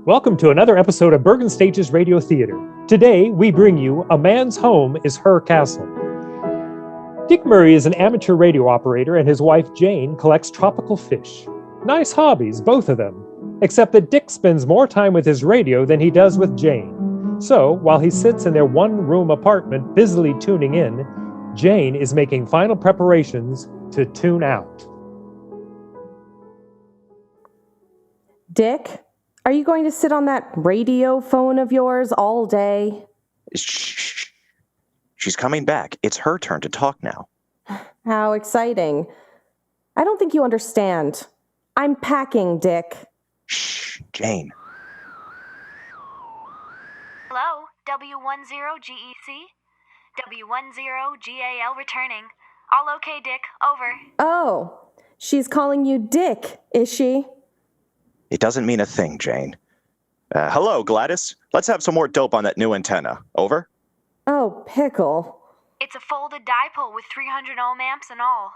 Welcome to another episode of Bergen Stage's Radio Theater. Today, we bring you A Man's Home is Her Castle. Dick Murray is an amateur radio operator, and his wife Jane collects tropical fish. Nice hobbies, both of them. Except that Dick spends more time with his radio than he does with Jane. So, while he sits in their one-room apartment busily tuning in, Jane is making final preparations to tune out. Dick, are you going to sit on that radio phone of yours all day? Shh. She's coming back. It's her turn to talk now. How exciting. I don't think you understand. I'm packing, Dick. Shh, Jane. Hello, W10GEC? W10GAL returning. All okay, Dick. Over. Oh, she's calling you Dick, is she? It doesn't mean a thing, Jane. Hello, Gladys. Let's have some more dope on that new antenna. Over? Oh, pickle. It's a folded dipole with 300 ohm amps and all.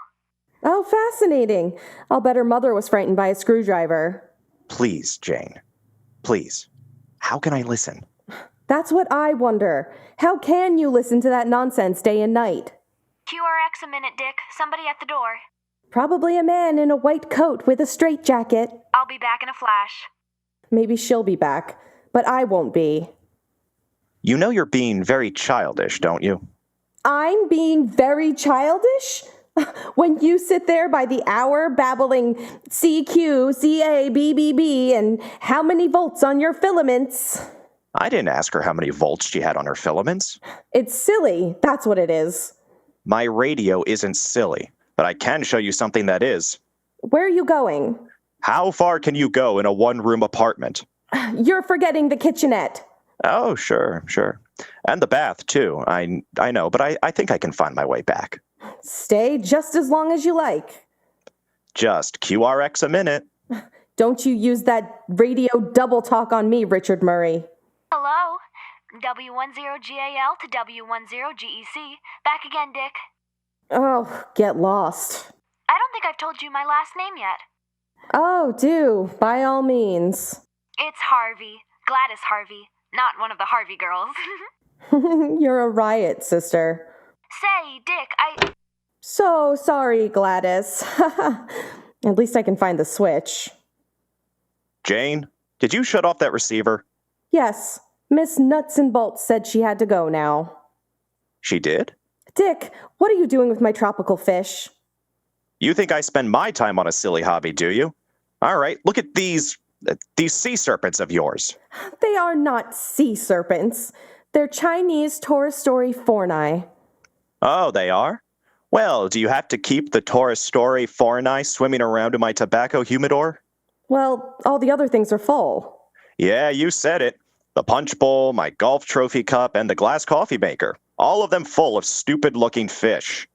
Oh, fascinating. I'll bet her mother was frightened by a screwdriver. Please, Jane. Please. How can I listen? That's what I wonder. How can you listen to that nonsense day and night? QRX a minute, Dick. Somebody at the door. Probably a man in a white coat with a straitjacket. I'll be back in a flash. Maybe she'll be back, but I won't be. You know you're being very childish, don't you? I'm being very childish? When you sit there by the hour babbling CQ, CA, BBB, and how many volts on your filaments? I didn't ask her how many volts she had on her filaments. It's silly, that's what it is. My radio isn't silly, but I can show you something that is. Where are you going? How far can you go in a one-room apartment? You're forgetting the kitchenette. Oh, sure. And the bath, too. I know, but I think I can find my way back. Stay just as long as you like. Just QRX a minute. Don't you use that radio double talk on me, Richard Murray. Hello? W10GAL to W10GEC. Back again, Dick. Oh, get lost. I don't think I've told you my last name yet. Oh, do, by all means. It's Harvey. Gladys Harvey. Not one of the Harvey girls. You're a riot, sister. Say, Dick, So sorry, Gladys. At least I can find the switch. Jane, did you shut off that receiver? Yes, Miss Nuts and Bolts said she had to go now. She did? Dick, what are you doing with my tropical fish? You think I spend my time on a silly hobby, do you? All right, look at these sea serpents of yours. They are not sea serpents. They're Chinese Taurus Story Forni. Oh, they are? Well, do you have to keep the Taurus Story Forni swimming around in my tobacco humidor? Well, all the other things are full. Yeah, you said it. The punch bowl, my golf trophy cup, and the glass coffee maker. All of them full of stupid-looking fish.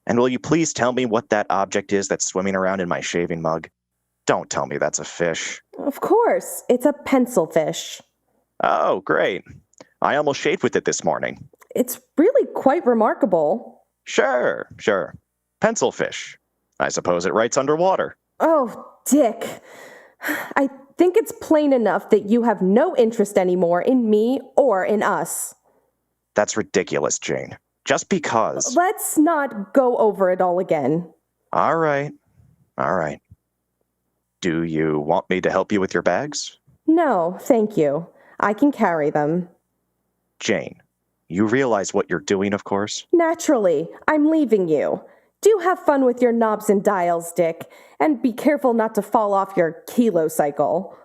And will you please tell me what that object is that's swimming around in my shaving mug? Don't tell me that's a fish. Of course, it's a pencil fish. Oh, great. I almost shaved with it this morning. It's really quite remarkable. Sure. Pencil fish. I suppose it writes underwater. Oh, Dick. I think it's plain enough that you have no interest anymore in me or in us. That's ridiculous, Jane. Just because. Let's not go over it all again. All right. Do you want me to help you with your bags? No, thank you. I can carry them. Jane, you realize what you're doing, of course? Naturally, I'm leaving you. Do have fun with your knobs and dials, Dick, and be careful not to fall off your kilo cycle.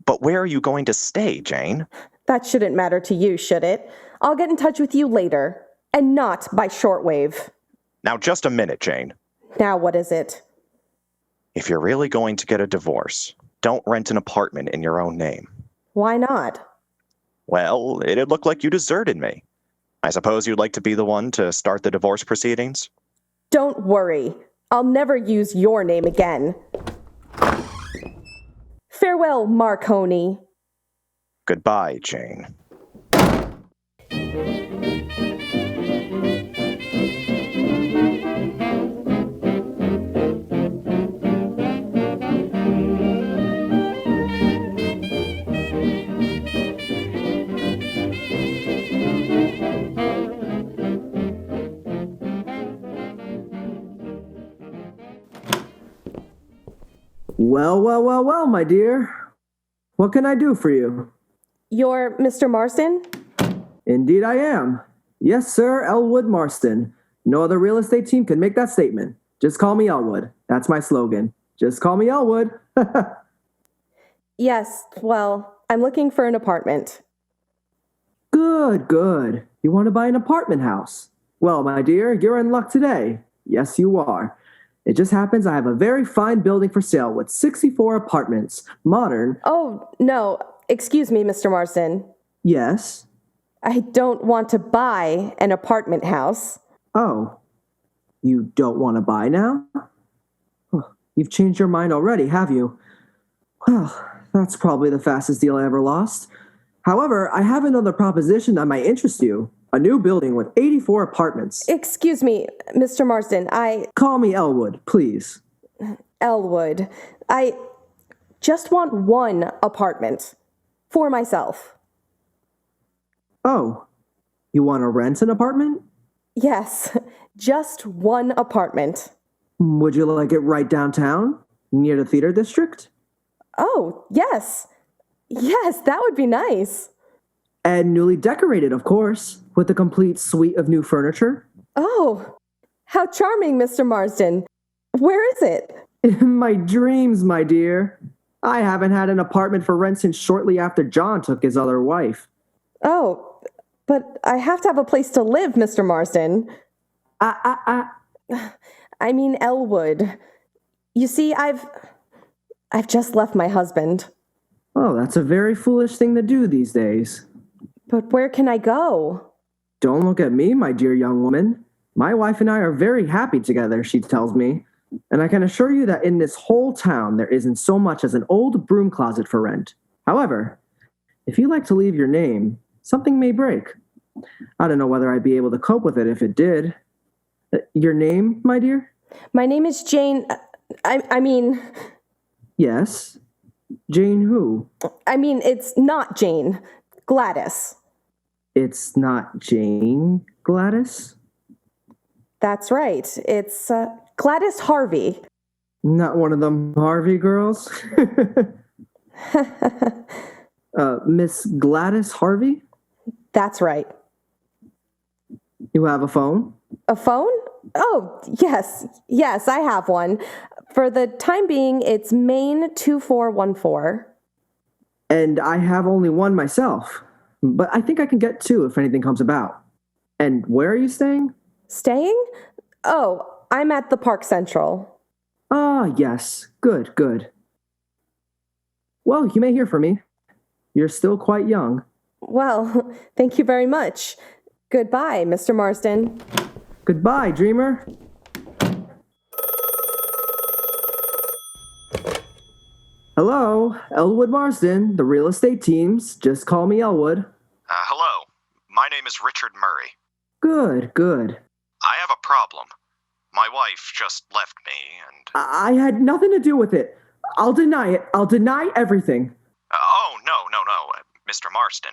But where are you going to stay, Jane? That shouldn't matter to you, should it? I'll get in touch with you later, and not by shortwave. Now, just a minute, Jane. Now what is it? If you're really going to get a divorce, don't rent an apartment in your own name. Why not? Well, it'd look like you deserted me. I suppose you'd like to be the one to start the divorce proceedings? Don't worry. I'll never use your name again. Farewell, Marconi. Goodbye, Jane. Well, my dear. What can I do for you? You're Mr. Marston? Indeed I am. Yes, sir, Elwood Marston. No other real estate team can make that statement. Just call me Elwood. That's my slogan. Just call me Elwood. Yes, well, I'm looking for an apartment. Good. You want to buy an apartment house? Well, my dear, you're in luck today. Yes, you are. It just happens I have a very fine building for sale with 64 apartments. Modern. Oh, no, excuse me, Mr. Marston. Yes. I don't want to buy an apartment house. Oh. You don't want to buy now? Oh, you've changed your mind already, have you? Well, that's probably the fastest deal I ever lost. However, I have another proposition that might interest you. A new building with 84 apartments. Excuse me, Mr. Marston, Call me Elwood, please. Elwood. I just want one apartment. For myself. Oh, you want to rent an apartment? Yes, just one apartment. Would you like it right downtown? Near the theater district? Oh, yes. Yes, that would be nice. And newly decorated, of course, with a complete suite of new furniture. Oh, how charming, Mr. Marsden. Where is it? In my dreams, my dear. I haven't had an apartment for rent since shortly after John took his other wife. Oh, but I have to have a place to live, Mr. Marsden. I mean, Elwood. You see, I've just left my husband. Oh, that's a very foolish thing to do these days. But where can I go? Don't look at me, my dear young woman. My wife and I are very happy together, she tells me. And I can assure you that in this whole town there isn't so much as an old broom closet for rent. However, if you like to leave your name, something may break. I don't know whether I'd be able to cope with it if it did. Your name, my dear? My name is Jane. I mean... Yes? Jane who? I mean, it's not Jane. Gladys. It's not Jane Gladys? That's right. It's Gladys Harvey. Not one of them Harvey girls? Miss Gladys Harvey? That's right. You have a phone? A phone? Oh, yes, I have one. For the time being, it's Maine 2414. And I have only one myself. But I think I can get two if anything comes about. And where are you staying? Staying? Oh, I'm at the Park Central. Ah, yes. Good. Well, you may hear from me. You're still quite young. Well, thank you very much. Goodbye, Mr. Marsden. Goodbye, dreamer. Hello, Elwood Marsden, the real estate teams. Just call me Elwood. Hello. My name is Richard Murray. Good. I have a problem. My wife just left me, and... I had nothing to do with it. I'll deny it. I'll deny everything. Oh, no, Mr. Marston.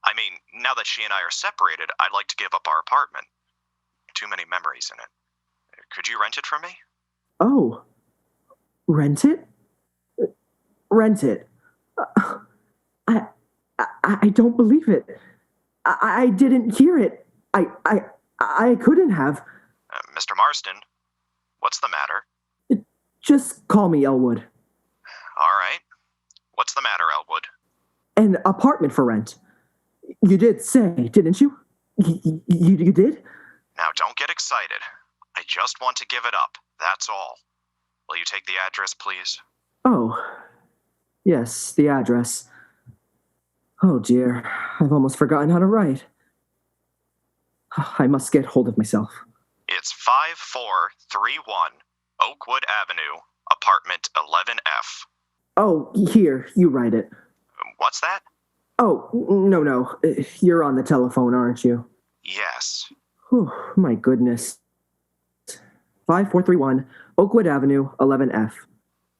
I mean, now that she and I are separated, I'd like to give up our apartment. Too many memories in it. Could you rent it for me? Oh. Rent it? Rent it. I don't believe it. I didn't hear it. I couldn't have. Mr. Marston, what's the matter? Just call me Elwood. All right. What's the matter, Elwood? An apartment for rent. You did say, didn't you? You did? Now, don't get excited. I just want to give it up. That's all. Will you take the address, please? Oh, yes, the address. Oh, dear. I've almost forgotten how to write. I must get hold of myself. It's 5431 Oakwood Avenue, apartment 11F. Oh, here, you write it. What's that? Oh, no. You're on the telephone, aren't you? Yes. Whew, my goodness. 5431 Oakwood Avenue, 11F.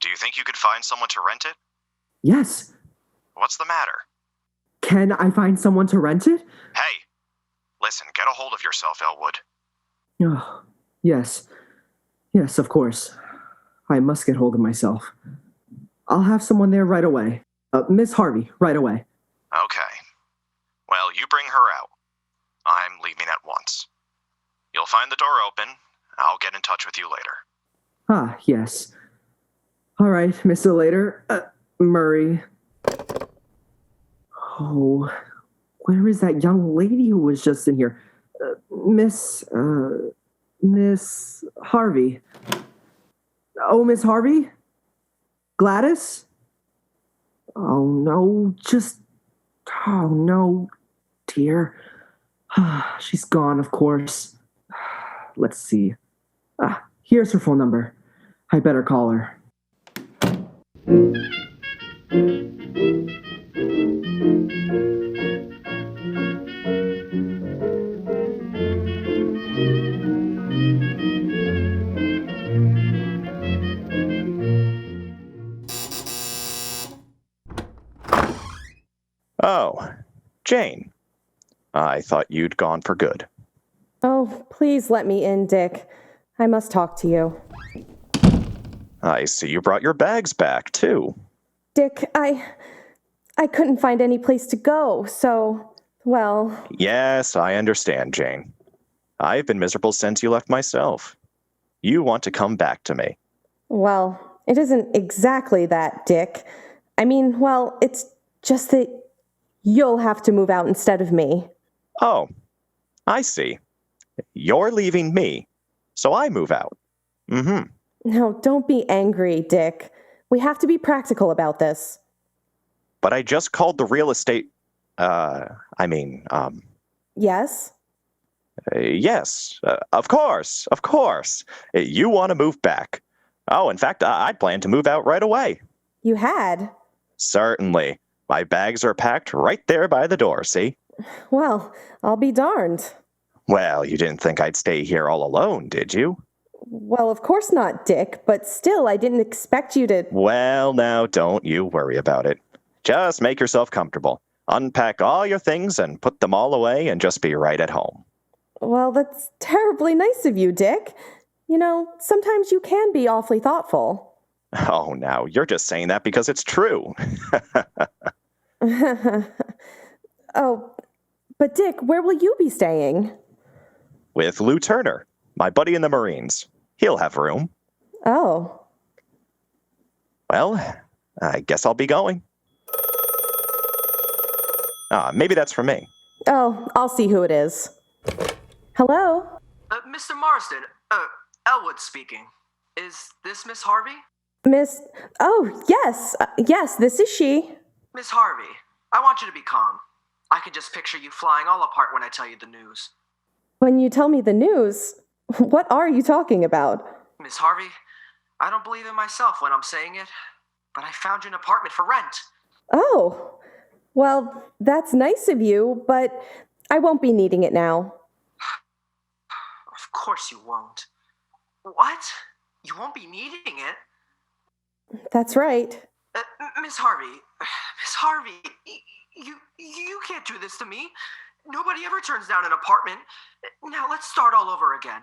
Do you think you could find someone to rent it? Yes. What's the matter? Can I find someone to rent it? Hey, listen, get a hold of yourself, Elwood. Oh, yes. Yes, of course. I must get hold of myself. I'll have someone there right away. Miss Harvey, right away. Okay. Well, you bring her out. I'm leaving at once. You'll find the door open. I'll get in touch with you later. Ah, yes. All right, Mr. Later. Murray. Oh, where is that young lady who was just in here? Miss Harvey. Oh, Miss Harvey? Gladys? Oh, no, oh, no, dear. She's gone, of course. Let's see. Here's her phone number. I better call her. Oh, Jane. I thought you'd gone for good. Oh, please let me in, Dick. I must talk to you. I see you brought your bags back, too. Dick, I couldn't find any place to go, so, well... Yes, I understand, Jane. I've been miserable since you left myself. You want to come back to me. Well, it isn't exactly that, Dick. I mean, well, it's just that you'll have to move out instead of me. Oh, I see. You're leaving me, so I move out. Mm-hmm. No, don't be angry, Dick. We have to be practical about this. But I just called the real estate... Yes? Yes, of course. You want to move back. Oh, in fact, I plan to move out right away. You had? Certainly. My bags are packed right there by the door, see? Well, I'll be darned. Well, you didn't think I'd stay here all alone, did you? Well, of course not, Dick, but still, I didn't expect you to... Well, now, don't you worry about it. Just make yourself comfortable. Unpack all your things and put them all away and just be right at home. Well, that's terribly nice of you, Dick. You know, sometimes you can be awfully thoughtful. Oh, now, you're just saying that because it's true. Oh, but Dick, where will you be staying? With Lou Turner, my buddy in the Marines. He'll have room. Oh. Well, I guess I'll be going. Maybe that's for me. Oh, I'll see who it is. Hello? Mr. Marsden, Elwood speaking. Is this Miss Harvey? Miss... Oh, yes. Yes, this is she. Miss Harvey, I want you to be calm. I can just picture you flying all apart when I tell you the news. When you tell me the news, what are you talking about? Miss Harvey, I don't believe it myself when I'm saying it, but I found you an apartment for rent. Oh, well, that's nice of you, but I won't be needing it now. Of course you won't. What? You won't be needing it? That's right. Miss Harvey, you can't do this to me. Nobody ever turns down an apartment. Now let's start all over again.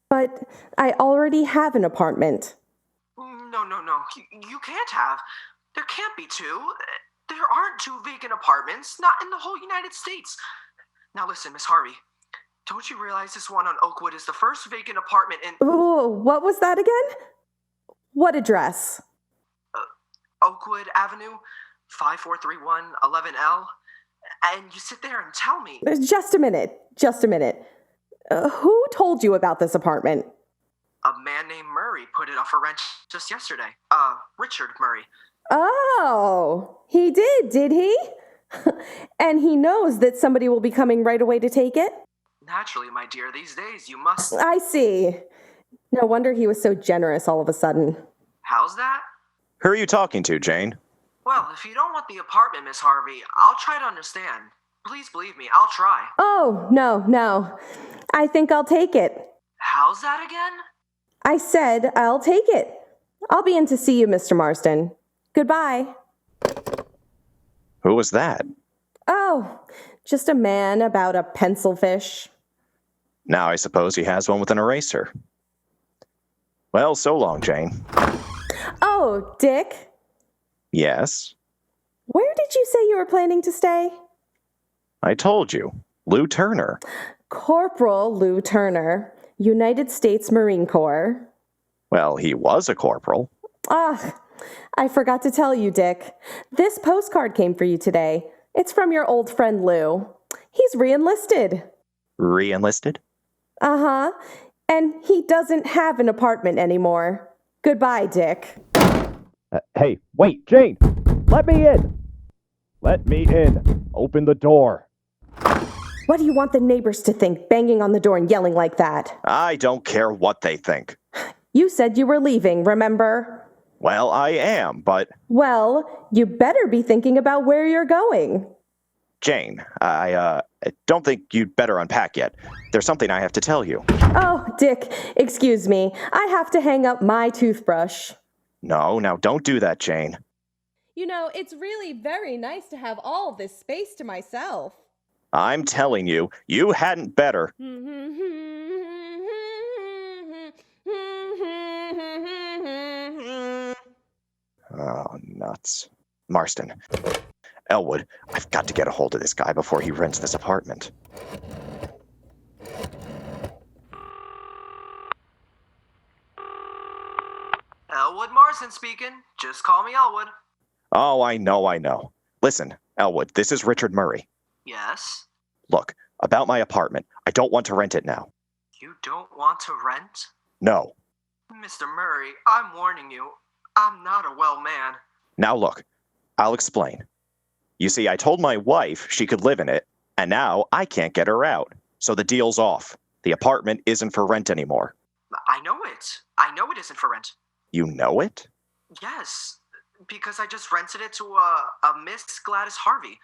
But I already have an apartment. No. You can't have. There can't be two. There aren't two vacant apartments, not in the whole United States. Now listen, Miss Harvey. Don't you realize this one on Oakwood is the first vacant apartment in... Oh, what was that again? What address? Oakwood Avenue, 5431 11L. And you sit there and tell me... Just a minute. Who told you about this apartment? A man named Murray put it up for rent just yesterday. Richard Murray. Oh, he did he? And he knows that somebody will be coming right away to take it? Naturally, my dear, these days you must... I see. No wonder he was so generous all of a sudden. How's that? Who are you talking to, Jane? Well, if you don't want the apartment, Miss Harvey, I'll try to understand. Please believe me, I'll try. Oh, no. I think I'll take it. How's that again? I said I'll take it. I'll be in to see you, Mr. Marsden. Goodbye. Who was that? Oh, just a man about a pencil fish. Now I suppose he has one with an eraser. Well, so long, Jane. Oh, Dick. Yes, Where did you say you were planning to stay? I told you. Lou Turner. Corporal Lou Turner, United States Marine Corps. Well, he was a corporal. Ah, I forgot to tell you, Dick. This postcard came for you today. It's from your old friend Lou. He's re-enlisted. Re-enlisted? Uh-huh. And he doesn't have an apartment anymore. Goodbye, Dick. Hey, wait, Jane! Let me in! Let me in. Open the door. What do you want the neighbors to think, banging on the door and yelling like that? I don't care what they think. You said you were leaving, remember? Well, I am, but... Well, you better be thinking about where you're going. Jane, I don't think you'd better unpack yet. There's something I have to tell you. Oh, Dick, excuse me. I have to hang up my toothbrush. No, now don't do that, Jane. You know, it's really very nice to have all this space to myself. I'm telling you, you hadn't better. Oh, nuts. Marston. Elwood, I've got to get a hold of this guy before he rents this apartment. Elwood Marston speaking. Just call me Elwood. Oh, I know. Listen, Elwood, this is Richard Murray. Yes? Look, about my apartment. I don't want to rent it now. You don't want to rent? No. Mr. Murray, I'm warning you. I'm not a well man. Now look, I'll explain. You see, I told my wife she could live in it, and now I can't get her out. So the deal's off. The apartment isn't for rent anymore. I know it. I know it isn't for rent. You know it? Yes, because I just rented it to a Miss Gladys Harvey.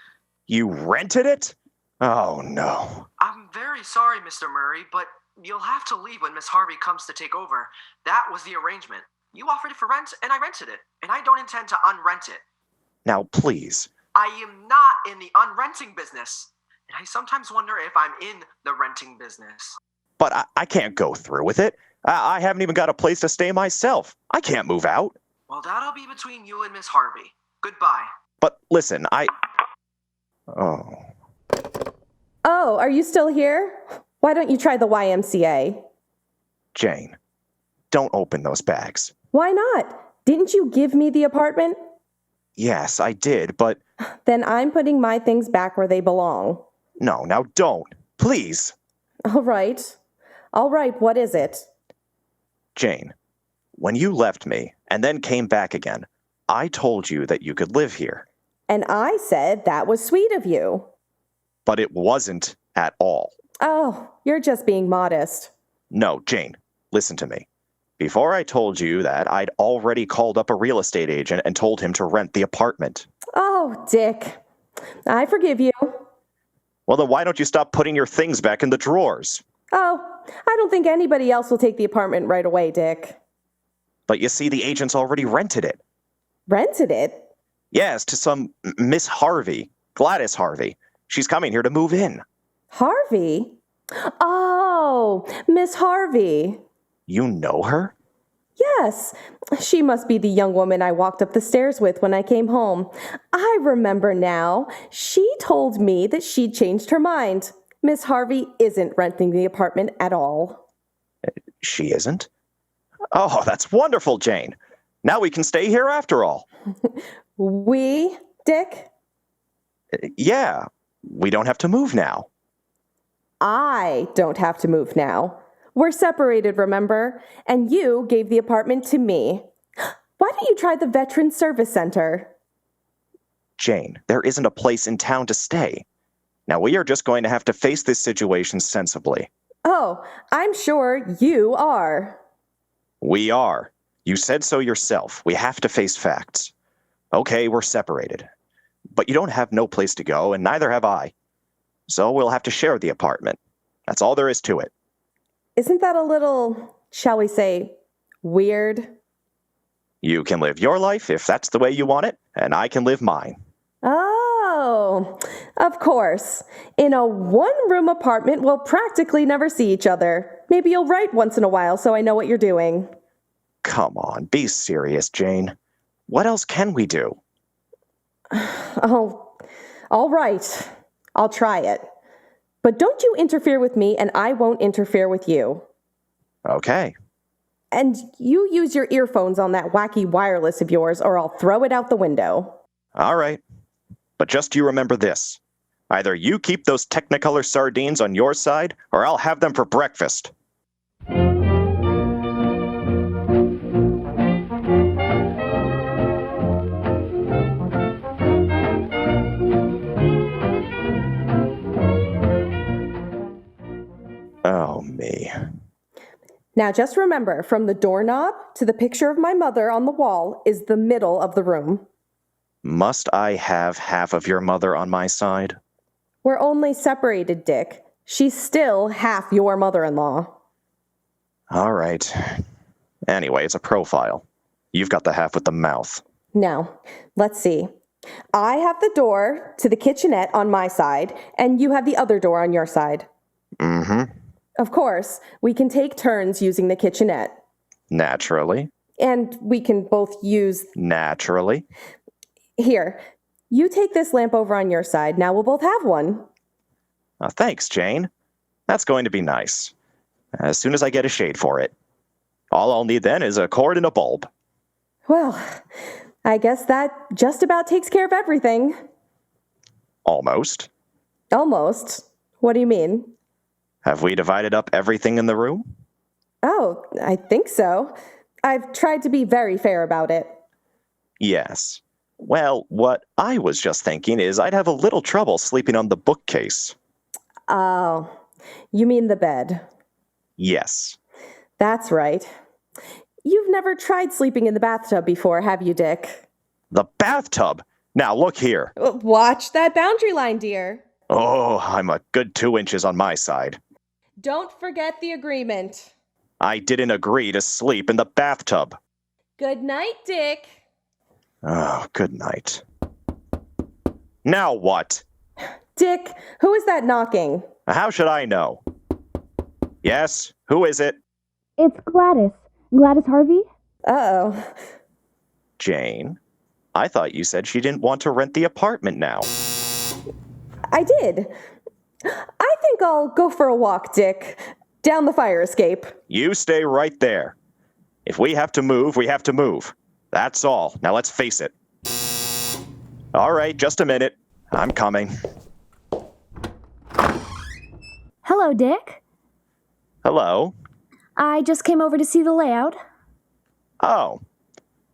You rented it? Oh, no. I'm very sorry, Mr. Murray, but you'll have to leave when Miss Harvey comes to take over. That was the arrangement. You offered it for rent, and I rented it, and I don't intend to unrent it. Now, please. I am not in the unrenting business, and I sometimes wonder if I'm in the renting business. But I can't go through with it. I haven't even got a place to stay myself. I can't move out. Well, that'll be between you and Miss Harvey. Goodbye. But listen, Oh. Oh, are you still here? Why don't you try the YMCA? Jane, don't open those bags. Why not? Didn't you give me the apartment? Yes, I did, but... Then I'm putting my things back where they belong. No, now don't. Please. All right, what is it? Jane, when you left me and then came back again, I told you that you could live here. And I said that was sweet of you. But it wasn't at all. Oh, you're just being modest. No, Jane, listen to me. Before I told you that, I'd already called up a real estate agent and told him to rent the apartment. Oh, Dick. I forgive you. Well, then why don't you stop putting your things back in the drawers? Oh, I don't think anybody else will take the apartment right away, Dick. But you see, the agent's already rented it. Rented it? Yes, to some Miss Harvey, Gladys Harvey. She's coming here to move in. Harvey? Oh, Miss Harvey. You know her? Yes, she must be the young woman I walked up the stairs with when I came home. I remember now. She told me that she'd changed her mind. Miss Harvey isn't renting the apartment at all. She isn't? Oh, that's wonderful, Jane. Now we can stay here after all. We, Dick? Yeah, we don't have to move now. I don't have to move now. We're separated, remember? And you gave the apartment to me. Why don't you try the Veteran Service Center? Jane, there isn't a place in town to stay. Now we are just going to have to face this situation sensibly. Oh, I'm sure you are. We are. You said so yourself. We have to face facts. Okay, we're separated. But you don't have no place to go, and neither have I. So we'll have to share the apartment. That's all there is to it. Isn't that a little, shall we say, weird? You can live your life if that's the way you want it, and I can live mine. Oh, of course. In a one-room apartment, we'll practically never see each other. Maybe you'll write once in a while so I know what you're doing. Come on, be serious, Jane. What else can we do? Oh, all right. I'll try it. But don't you interfere with me, and I won't interfere with you. Okay. And you use your earphones on that wacky wireless of yours, or I'll throw it out the window. All right. But just you remember this. Either you keep those Technicolor sardines on your side, or I'll have them for breakfast. Oh, me. Now just remember, from the doorknob to the picture of my mother on the wall is the middle of the room. Must I have half of your mother on my side? We're only separated, Dick. She's still half your mother-in-law. All right. Anyway, it's a profile. You've got the half with the mouth. Now, let's see. I have the door to the kitchenette on my side, and you have the other door on your side. Mm-hmm. Of course, we can take turns using the kitchenette. Naturally. And we can both use... Naturally. Here, you take this lamp over on your side. Now we'll both have one. Thanks, Jane. That's going to be nice. As soon as I get a shade for it. All I'll need then is a cord and a bulb. Well, I guess that just about takes care of everything. Almost. Almost. What do you mean? Have we divided up everything in the room? Oh, I think so. I've tried to be very fair about it. Yes. Well, what I was just thinking is I'd have a little trouble sleeping on the bookcase. Oh, you mean the bed? Yes. That's right. You've never tried sleeping in the bathtub before, have you, Dick? The bathtub? Now look here. Watch that boundary line, dear. Oh, I'm a good 2 inches on my side. Don't forget the agreement. I didn't agree to sleep in the bathtub. Good night, Dick. Oh, good night. Now what? Dick, who is that knocking? How should I know? Yes, who is it? It's Gladys. Gladys Harvey? Uh-oh. Jane, I thought you said she didn't want to rent the apartment now. I did. I think I'll go for a walk, Dick. Down the fire escape. You stay right there. If we have to move, we have to move. That's all. Now let's face it. All right, just a minute. I'm coming. Hello, Dick. Hello? I just came over to see the layout. Oh.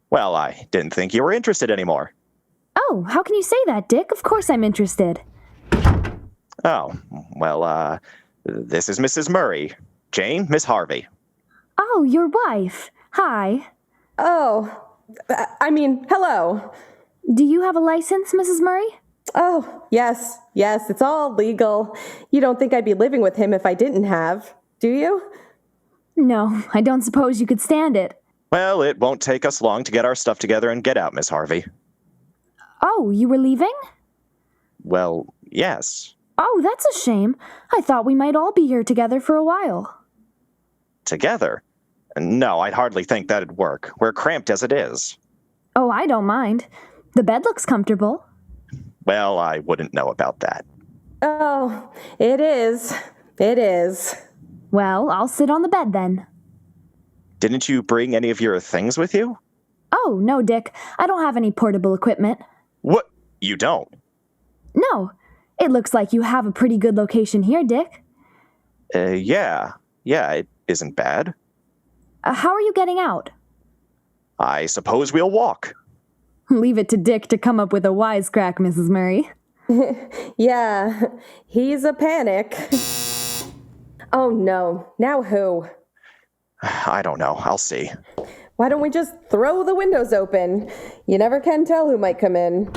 Well, I didn't think you were interested anymore. Oh, how can you say that, Dick? Of course I'm interested. Oh, well, this is Mrs. Murray. Jane, Miss Harvey. Oh, your wife. Hi. Oh, hello. Do you have a license, Mrs. Murray? Oh, yes, it's all legal. You don't think I'd be living with him if I didn't have, do you? No, I don't suppose you could stand it. Well, it won't take us long to get our stuff together and get out, Miss Harvey. Oh, you were leaving? Well, yes. Oh, that's a shame. I thought we might all be here together for a while. Together? No, I'd hardly think that'd work. We're cramped as it is. Oh, I don't mind. The bed looks comfortable. Well, I wouldn't know about that. Oh, it is. It is. Well, I'll sit on the bed then. Didn't you bring any of your things with you? Oh, no, Dick. I don't have any portable equipment. What? You don't? No. It looks like you have a pretty good location here, Dick. Yeah, it isn't bad. How are you getting out? I suppose we'll walk. Leave it to Dick to come up with a wisecrack, Mrs. Murray. Yeah, he's a panic. Oh no, now who? I don't know, I'll see. Why don't we just throw the windows open? You never can tell who might come in.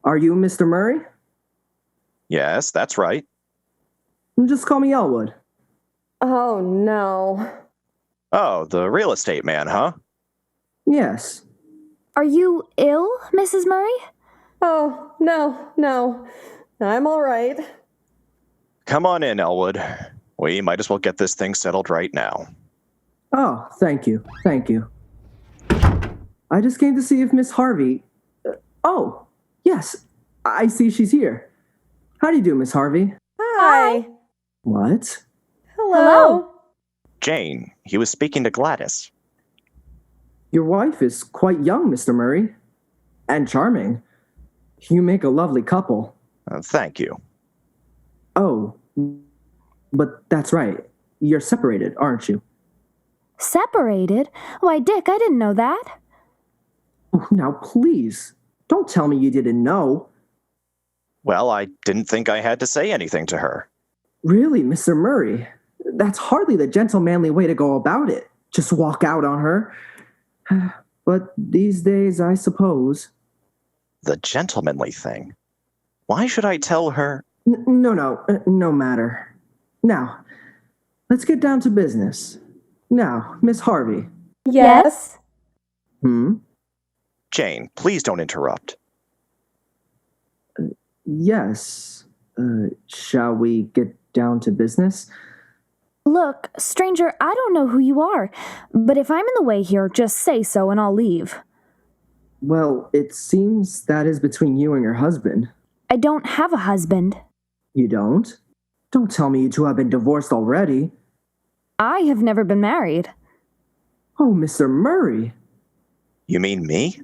Are you Mr. Murray? Yes, that's right. Just call me Elwood. Oh no. Oh, the real estate man, huh? Yes. Are you ill, Mrs. Murray? Oh, no. I'm all right. Come on in, Elwood. We might as well get this thing settled right now. Oh, thank you. I just came to see if Miss Harvey... Oh, yes, I see she's here. How do you do, Miss Harvey? Hi. What? Hello. Jane, he was speaking to Gladys. Your wife is quite young, Mr. Murray. And charming. You make a lovely couple. Thank you. Oh, but that's right. You're separated, aren't you? Separated? Why, Dick, I didn't know that. Oh, now, please, don't tell me you didn't know. Well, I didn't think I had to say anything to her. Really, Mr. Murray? That's hardly the gentlemanly way to go about it. Just walk out on her. But these days, I suppose. The gentlemanly thing. Why should I tell her? No matter. Now, let's get down to business. Now, Miss Harvey. Yes? Jane, please don't interrupt. Yes. Shall we get down to business? Look, stranger, I don't know who you are, but if I'm in the way here, just say so and I'll leave. Well, it seems that is between you and your husband. I don't have a husband. You don't? Don't tell me you two have been divorced already. I have never been married. Oh, Mr. Murray. You mean me?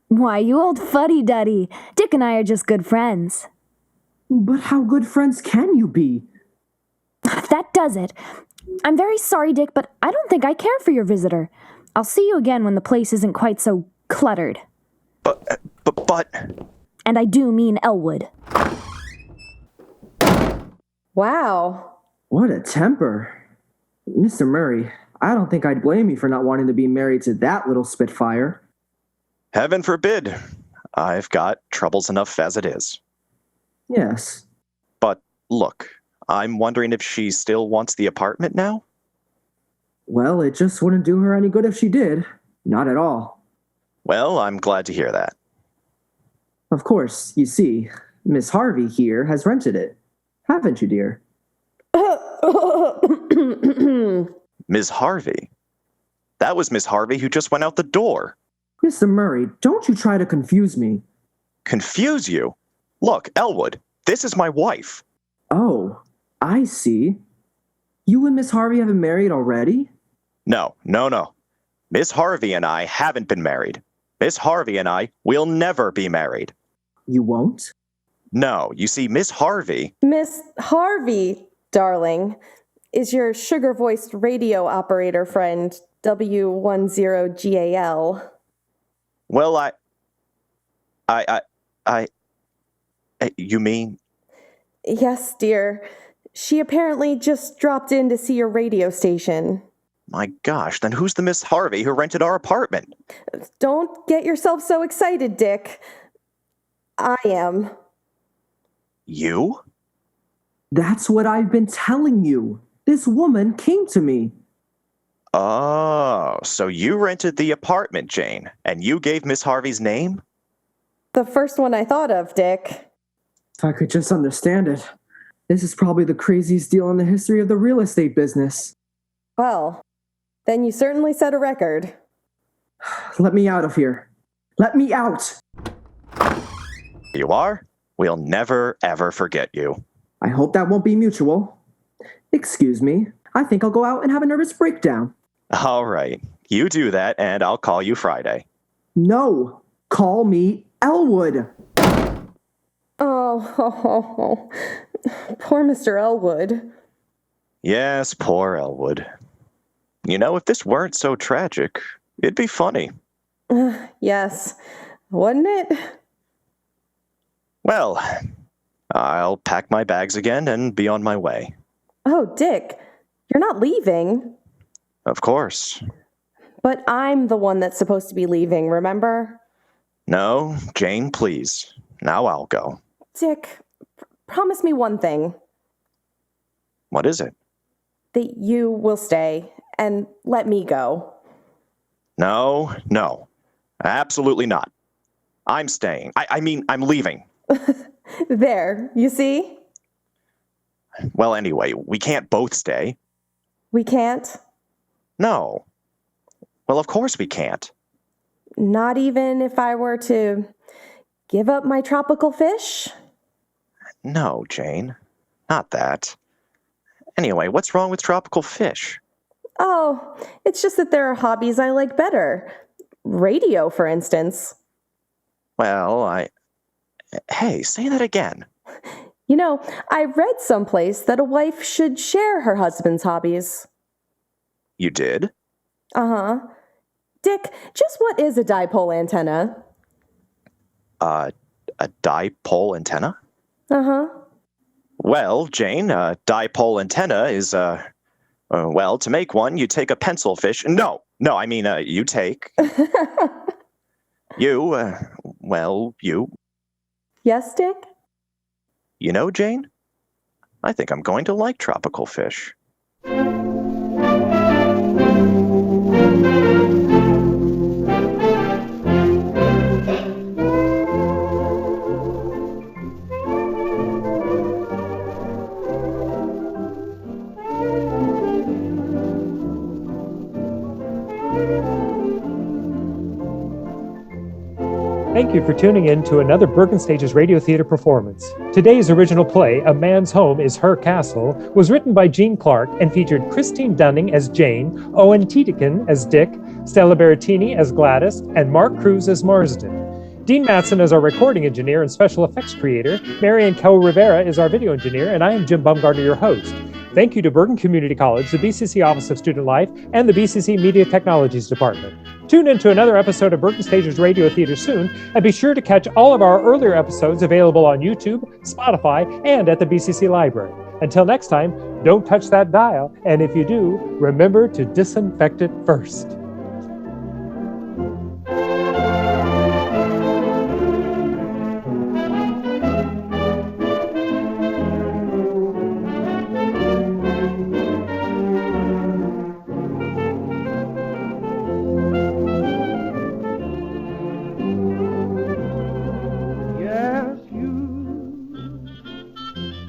Why, you old fuddy-duddy. Dick and I are just good friends. But how good friends can you be? That does it. I'm very sorry, Dick, but I don't think I care for your visitor. I'll see you again when the place isn't quite so cluttered. But... And I do mean Elwood. Wow. What a temper. Mr. Murray, I don't think I'd blame you for not wanting to be married to that little spitfire. Heaven forbid. I've got troubles enough as it is. Yes. But look, I'm wondering if she still wants the apartment now? Well, it just wouldn't do her any good if she did. Not at all. Well, I'm glad to hear that. Of course, you see, Miss Harvey here has rented it. Haven't you, dear? Ms. Harvey? That was Miss Harvey who just went out the door. Mr. Murray, don't you try to confuse me. Confuse you? Look, Elwood, this is my wife. Oh, I see. You and Miss Harvey have been married already? No. Miss Harvey and I haven't been married. Miss Harvey and I will never be married. You won't? No, you see, Miss Harvey... Miss Harvey, darling, is your sugar-voiced radio operator friend, W10GAL. Well, you mean? Yes, dear. She apparently just dropped in to see your radio station. My gosh, then who's the Miss Harvey who rented our apartment? Don't get yourself so excited, Dick. I am. You? That's what I've been telling you. This woman came to me. Oh, so you rented the apartment, Jane, and you gave Miss Harvey's name? The first one I thought of, Dick. If I could just understand it. This is probably the craziest deal in the history of the real estate business. Well, then you certainly set a record. Let me out of here. Let me out! You are? We'll never, ever forget you. I hope that won't be mutual. Excuse me. I think I'll go out and have a nervous breakdown. All right. You do that, and I'll call you Friday. No! Call me Elwood! Oh, poor Mr. Elwood. Yes, poor Elwood. You know, if this weren't so tragic, it'd be funny. Yes, wouldn't it? Well, I'll pack my bags again and be on my way. Oh, Dick, you're not leaving. Of course. But I'm the one that's supposed to be leaving, remember? No, Jane, please. Now I'll go. Dick, promise me one thing. What is it? That you will stay and let me go. No. Absolutely not. I'm staying. I mean, I'm leaving. There, you see? Well, anyway, we can't both stay. We can't? No. Well, of course we can't. Not even if I were to Give up my tropical fish? No, Jane. Not that. Anyway, what's wrong with tropical fish? Oh, it's just that there are hobbies I like better. Radio, for instance. Well, Hey, say that again. You know, I read someplace that a wife should share her husband's hobbies. You did? Uh-huh. Dick, just what is a dipole antenna? A dipole antenna? Uh-huh. Well, Jane, a dipole antenna is, well, to make one, you take a pencil fish. No, I mean, you take. You. Yes, Dick? You know, Jane, I think I'm going to like tropical fish. Thank you for tuning in to another Bergen Stages Radio Theater performance. Today's original play, A Man's Home is Her Castle, was written by Gene Clark and featured Christine Dunning as Jane, Owen Tiedekin as Dick, Stella Berrettini as Gladys, and Mark Cruz as Marsden. Dean Matson is our recording engineer and special effects creator, Marian Kel Rivera is our video engineer, and I am Jim Bumgarner, your host. Thank you to Bergen Community College, the BCC Office of Student Life, and the BCC Media Technologies Department. Tune in to another episode of Bergen Stages Radio Theater soon, and be sure to catch all of our earlier episodes available on YouTube, Spotify, and at the BCC Library. Until next time, don't touch that dial, and if you do, remember to disinfect it first.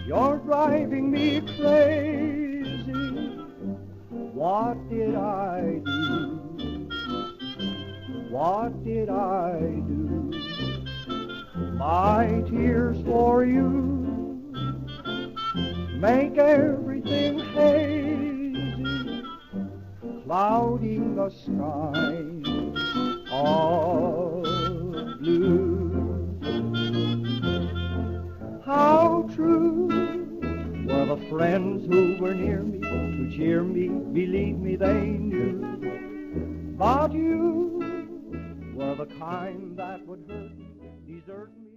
You're driving me crazy. What did I do? What did I do? My tears for you make everything hazy, clouding the sky of blue. How true were the friends who were near me to cheer me, believe me they knew. But you were the kind that would hurt me, desert me.